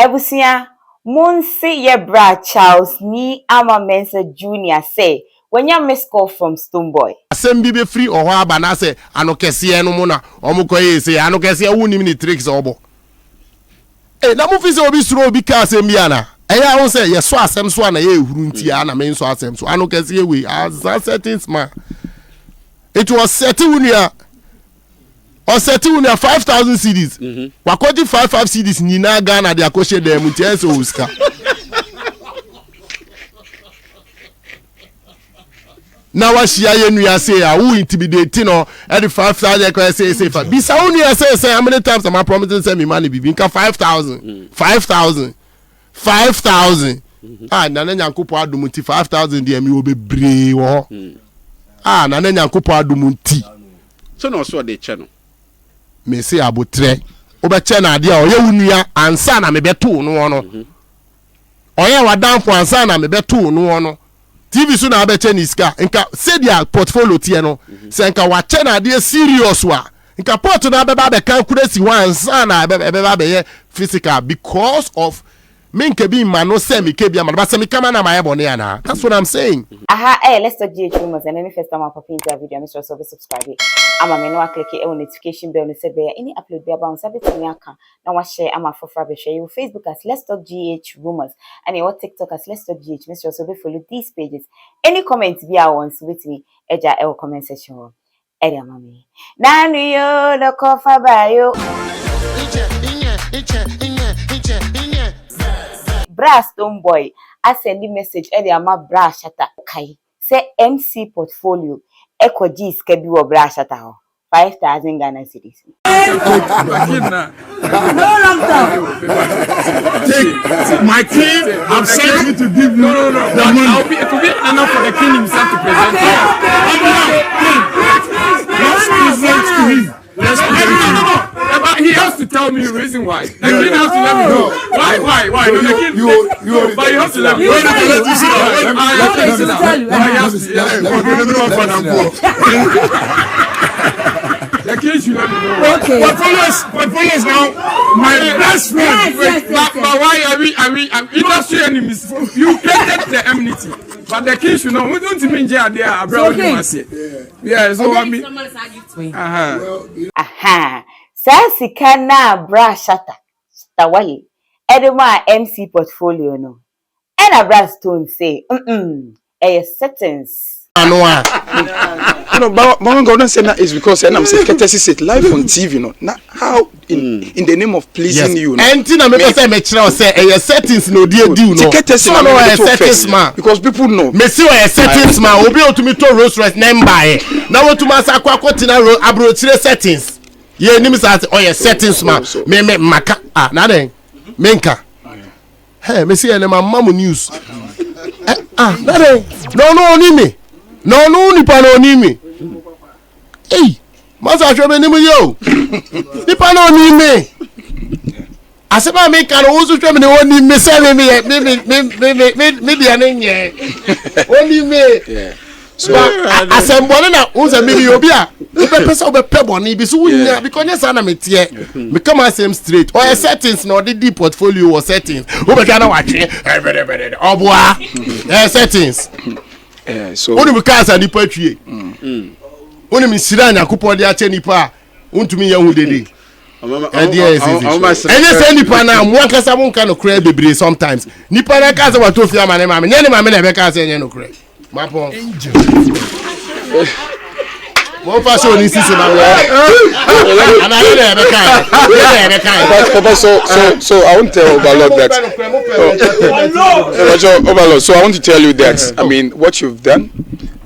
Ebusia Monse Yebra Charles ni Ama Mensa Junior say when you miss call from Stonebwoy. Asem bi be free or aba na say anokese no mu na omukoye say anokese wuni mini tricks obo. Na mo fi say obi suro obi ka asem bia na. Eya won say yeso asem so na ye ehuru ntia na me nso asem so anokese we as settings ma. It was setting unia or setting unia 5,000 CDs. Wakoti 55 CDs nina Ghana de akoshe dem ntia so uska. Now what she are say who intimidate no at the 5,000 can say bisa only say how many times am I promising send me money be 5,000 5,000 na nyankopo adumuti 5,000 dey me obebre wo na nyankopo adumuti so no so dey che no me say abotre obeche na ade a oye wunua ansa na me beto no no oye wadanfo ansa na me beto no no TV so na abeche ni ska nka say their portfolio tie no say nka wa che na dey serious wa nka port na beba be kan kuresi once na beba be physical because of me nke bi ma no say me ke bi ama ba say me kama na my ebony ana. That's what I'm saying. Let's talk GH rumors and any first time I pop into a video, Mr. So subscribe. Ama me no click the notification bell no say be any upload be about everything you can. Now what share ama for free share you Facebook as Let's Talk GH rumors and your TikTok as Let's Talk GH. Mr. So follow these pages. Any comments be ones with me eja el comment section. Eri amami. Nanu yo the cover by you. Bra Stonebwoy, I send the message eri ama bra Shatta kai. Say MC portfolio Echo G skebi wo bra Shatta ho 5,000 Ghana cedis. No long time. My team, I'm sent you to give you the money. It will be enough for the king himself to present. Let's present to him. Let's present to him. But he has to tell me the reason why. The king has to let me know. Why? No, the king. But you have to let me know. I the king should let me know. Okay. Portfolios now. My best friend. But why are we industry enemies? You created the enmity. But the king should know. We don't mean they are abroad. Yeah, so I mean. Sassy kana bra Shatta Wale. Edema MC portfolio no. And a bra Stone say, settings. No, but God say that is because I'm saying courtesy set live on TV, no. Now how in the name of pleasing you, no. Anything I make say settings no dear do no. Courtesy no settings man because people know. Me see why settings man obi o to me to Rolls Royce name buy. Now what to masa akwa tina abrochire settings. Ye nim say settings man. Me maka na den. Menka. Hey, me see any mamu news. Na den. No ni me. No nipa no ni me. Hey, masa hwebe ni mu yo. Nipa no ni me. Asema me kan wo so hwebe ni woni me say me dia nye. Oni me. So asembole na unza me obi a pesa obepe boni bi so wunya because nyesa na metie. Me come asem straight. Or settings no the portfolio or settings. Obeka na watwe. Oboa. Settings. So oni bukasa nipa atwie oni misira nyakopo de ache nipa untumi ya hudede ene se nipa na mo akasa mo nka no kra bebre sometimes nipa na kasa wato fi amane mame nyene mame na be kasa enye no kra mapo mo fa so ni sisi na ana ile be kai Papa, so I want to tell Overlord that. Overlord, so I want to tell you that I mean what you've done,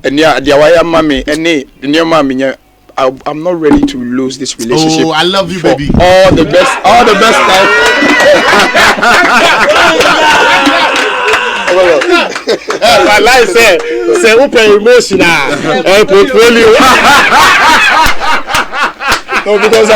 and yeah, the wire mommy, and the mommy, I'm not ready to lose this relationship. Oh, I love you, baby. All the best time. My life say open emotional portfolio. No, because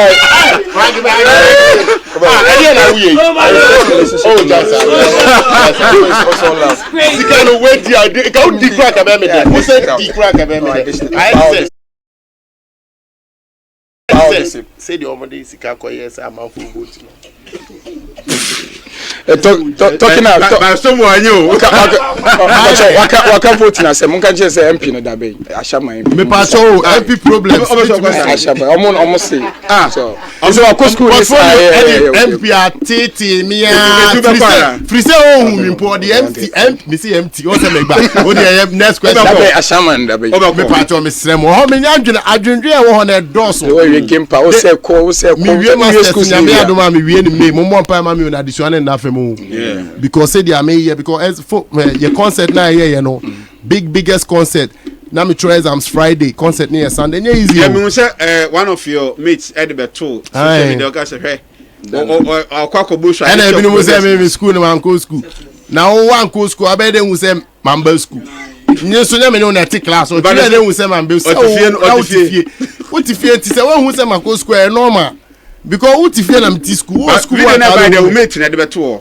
say the omode sika koye say am for vote. talking out. But someone you. Waka vote na say mun kan say MP no da be. Ashama MP. Me pass MP problems. Ashama. Almost say. So wa school is MP atiti mia. Frise oh mi po the MP me say empty. O say me gba. O dey next question. Ashama da be. Me pass me srem. O me nya adwendwe e wo ho na doso. O we game pa o say mi wie masters na me adoma me wie ni me mo mo pa ma me na additional na femu. Because say they are me here because your concert na here you know biggest concert na me try exams Friday concert near Sunday easy. Yeah, me say one of your mates Edberto social media guys say o kwako busha and ebi no say me school na man go school na one go school abede hu say mamba school nye so nya me no na take class o tire dey hu say mamba school o ti fie ti say hu say man go school e normal because who tifie na mti school school we na by the umate na debeto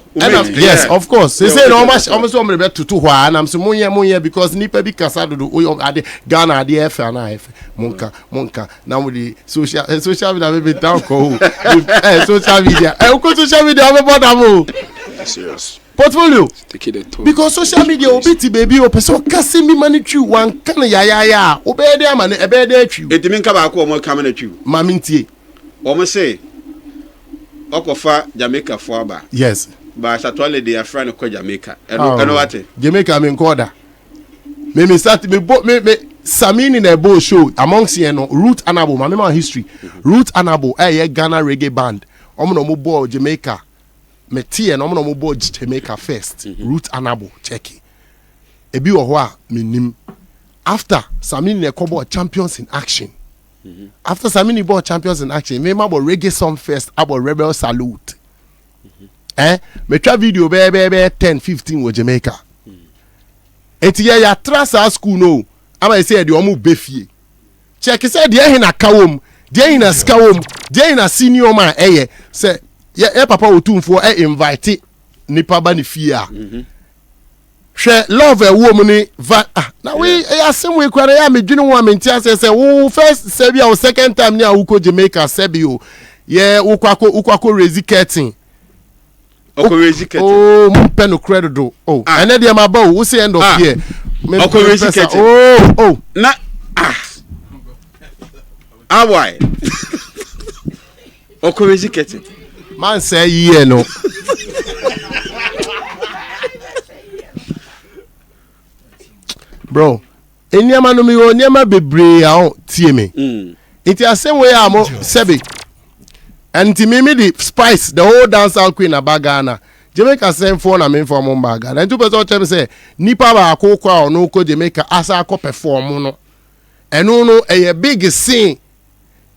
yes of course say no almost me beto to hwa na mse monye because nipa bi kasa dodo o ade Ghana ade efe na efe monka na we the social media be down ko social media ko social media be bother mo serious portfolio take it because social media obiti baby o person kase mi manitri wan kan ya obede ama na ebede atwi etimi nka ba ko o mo kamera atwi mamintie o mo say okofa Jamaica for aba yes ba Shatta Wale dey afra no ko Jamaica eno wate Jamaica me nkoda me start me Samini na bo show amongst you know Root Anabo my history Root Anabo Ghana reggae band omo no mo bo Jamaica me tie no mo bo Jamaica first Root Anabo check ebi wo ho a menim after Samini na kobo champions in action. After Samini bought champions in action, me about reggae song first about rebel salute. Me try video be 10-15 with Jamaica. Eti ya trust our school no. Ama say the omu befie. Check say the hina kawom, the hina skawom, the hina senior man say ya papa otumfo invite nipa ba ni fia. She love a woman na we asem we kware ya medwene wo amenti say wo first sebi or second time ni awuko Jamaica sebi o ye ukwako raise curtain raise curtain mo pen credit do and dey ma ba wo say end of year raise curtain na why raise curtain man say year no bro eniama no mi o niama bebre a tie me it asem we am sebe and ti me the spice the whole dancehall queen abagana Jamaica send for na me for mo baga and two person tell me say nipa ba akokwa ono ko Jamaica asa akọ perform no eno no a big scene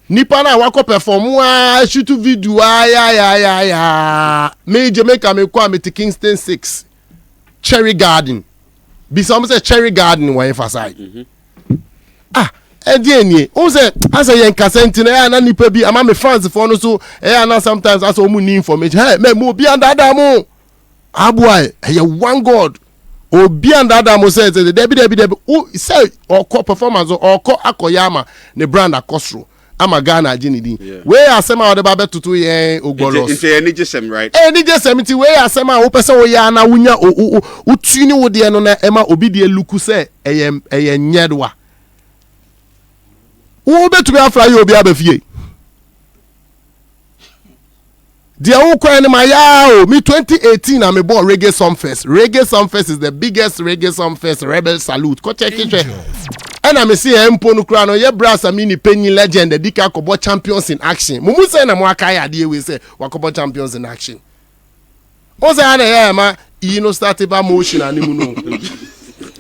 nipa na wakọ perform a shoot video ya me Jamaica me kwa me Kingston 6 Cherry Garden. Be some say Cherry Garden wa emphasize. Eni o say as a yankasenti na na nipa bi ama me fans for no so na sometimes as o mu ni information hey me mo bi andada mo aboy one god obi andada mo say debi o say o performance o akoyama ne brand akosro ama Ghana agini we asema o de ba betutu yen ogbolos it's any gsm right any gsm ti we asema o pese o ya na wunya o tuni wo de no na ema obi de luku say eye nyedwa wo betu be afra ye obi abafie dia wo kwa ni ma ya o me 2018 na me born Reggae Song Fest is the biggest Reggae Song Fest rebel salute ko check it and I see empo no kra no ye brass amini penny legend the dika kobo champions in action mumu say na mo akaya de we say wakobo champions in action o say ana ya ma you know start ba motion animu no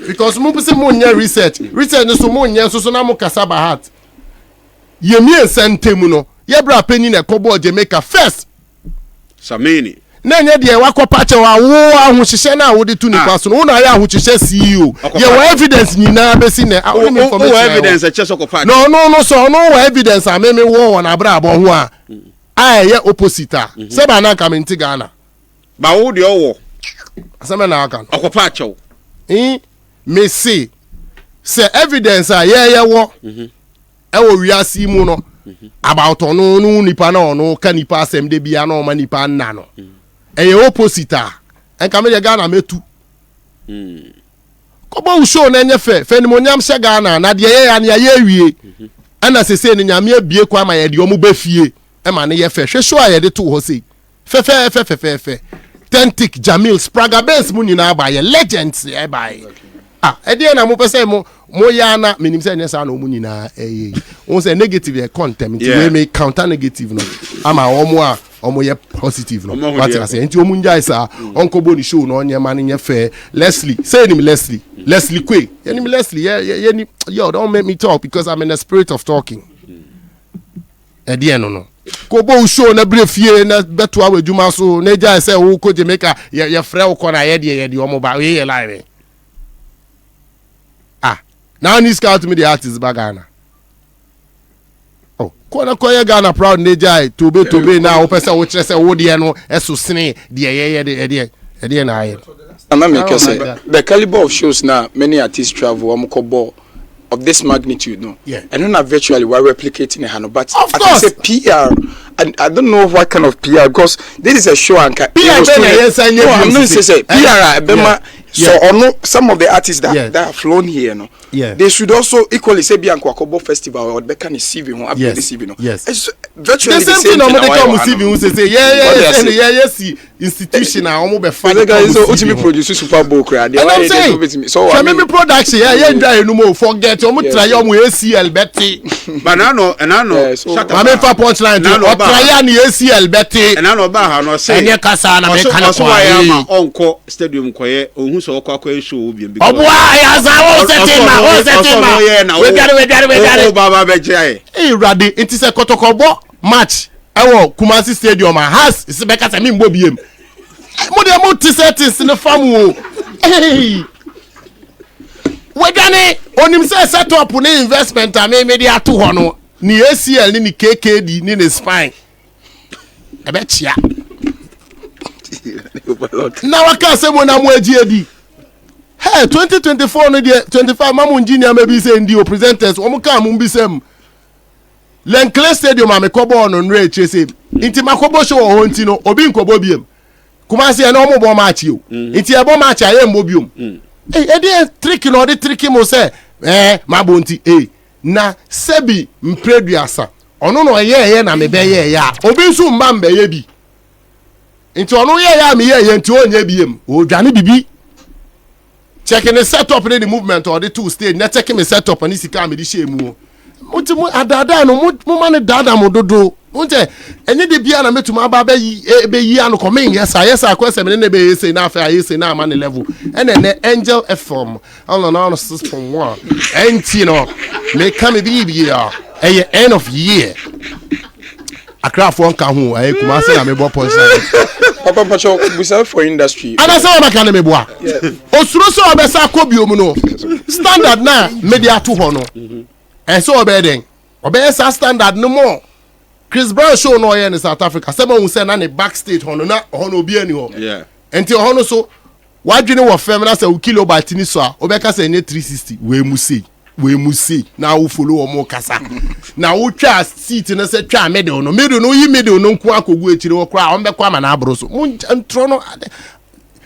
because mumu say mo nya research no so mo nya so na mo kasaba heart ye mi ensentemu no ye bra penny na kobo Jamaica first Samini na nya de wakopa che wa wo ahohihye na wo de tu ni kwaso no na ya ahohihye CEO ye wa evidence nyina be si na information wo evidence a cheso kopa no so no wa evidence a me wo na bra abo ho a ye opposite se ba na ka me nti Ghana ba wo de owo asema na aka okopa chew me see se evidence a ye wo e wo wiase mu no about no nipa na ono ka nipa asem de bia na o ma nipa nna no opposite and come here Ghana metu kobo show na enye fe ni monyam hye Ghana na de ye na ye wie ana sese ni nyame abie kwa ma ye de omo befie e ma ne ye fe hwe show aye de to ho sei fe Tentic Jamil Spraga Benz mu nyina ba ye legends e ba ye e de na mo pese mo ya na menim se nyesa na omu nyina won say negative content we may counter negative no ama omo ye positive no what I say enti omu njai sa onko boni show no onye ma ne fe Leslie say him Leslie Kwe him Leslie yo don't make me talk because I'm in the spirit of talking e de no kobo show na brefie na beto awadwuma so na jai say wo ko Jamaica ye frɛ wo kɔ na ye de omo ba ye live now this scout me the artist bagana. Oh, kona koye Ghana proud nejai tobe now opesa wo kire se wo de no eso sene de na aye. And I make say the caliber of shows now many artists travel amukobo of this magnitude no. Yeah. And not virtually we're replicating a hand but of I course. can say PR and I don't know what kind of PR because this is a show and PR I'm not say PR so yeah. Some of the artists that have flown here no. Yeah. They should also equally say Bianco Akobo Festival or Becca receiving or after receiving. Yes. It's virtually the same thing no come receiving who say yes institution almost be fan. So ultimately produce Super Bowl crowd. I'm saying so I mean production enjoy no more forget omo try omo ACL betty. But I know I mean for punchline to try any ACL betty. And I know ba ha no say. Enye kasa na me kana so why am onko stadium koye ohun so kwa show obi bi. Obo ya za wo setima we got baba beje rade it is a kotokobo match ewo Kumasi Stadium has is be kasa mi mbo biem mo de mo ti settings in the farm wo we gane onim say set up na investment am me dey ato ho no ni ACL ni KKD ni ne spine e be chia na waka se mo na mo agi edi. Hey, 2024 no dey 25 mamu engineer maybe say ndi o presenters omo ka mo bi sem Lenkle Stadium amekobo no nre eche say inti makobo show ho nti no obi nkobo biem Kumasi e na omo bo match o inti e bo match aye mbo biom e dey trick no dey trick mo say mabo nti na sebi mpreduasa ono no ye na me be ye ya obi nso mba mba ye bi inti ono ye ya me ye nti onye biem o dwane bibi checking the setup in the movement or the two stage. Not checking the setup and this can be the shame. Mutu adada no mu mane dada mo dodo. Unje enye de bia na metu ma ba be yi anu come yes I question me ne be say na fa say na man level. And then Angel FM on 6.1. Enti no me come be bia end of year. Akra for nka ho Kumasi na me bo punch. Papa Pacho, we sell for industry. And I say make me boa. Osuro so obesa kobiom no. Standard na media to ho no. And so obeden. Obesa standard no more. Chris Brown show no here in South Africa. Sema hu say na ne backstage ho no na ho no obi ani ho. Yeah. Enti ho no so wadwene wo fem na say kilobyte ni so a obeka say ne 360 we mu see na wo follow omo kasa na wo twa seat na say twa middle no yi middle no nko akogu echire wo kra o mbekwa ma na abro so mu ntro no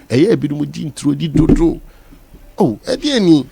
eye ebidu mu di ntro di dodo oh eni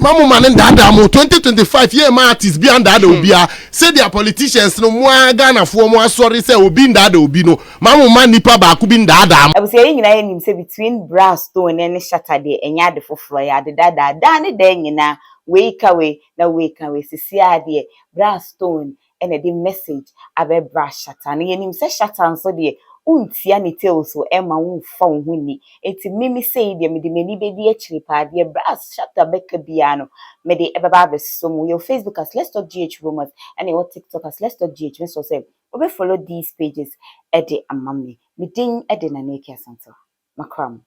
mamu man ndada mo 2025 year ma artist bi ndada obia say their politicians no mo Ghana fo mo asori say obi ndada obi no mamu man nipa ba ku bi ndada mo abusi yin nyina nim say between Brass Stone and Shatta de enya de foforo ya de dada ne de nyina we kawe sisi ade Brass Stone and the message abe Brass Shatta na yenim say Shatta nso de untia ne tales so ema wonfa wo huni enti mimi say de me de mani be di akiri pa de Brass Shatta beka bia no me de ebeba be so your Facebook as Let's Talk GH Rumors and your TikTok as Let's Talk GH me so say obe follow these pages ede amame me din ede na neki asanto makram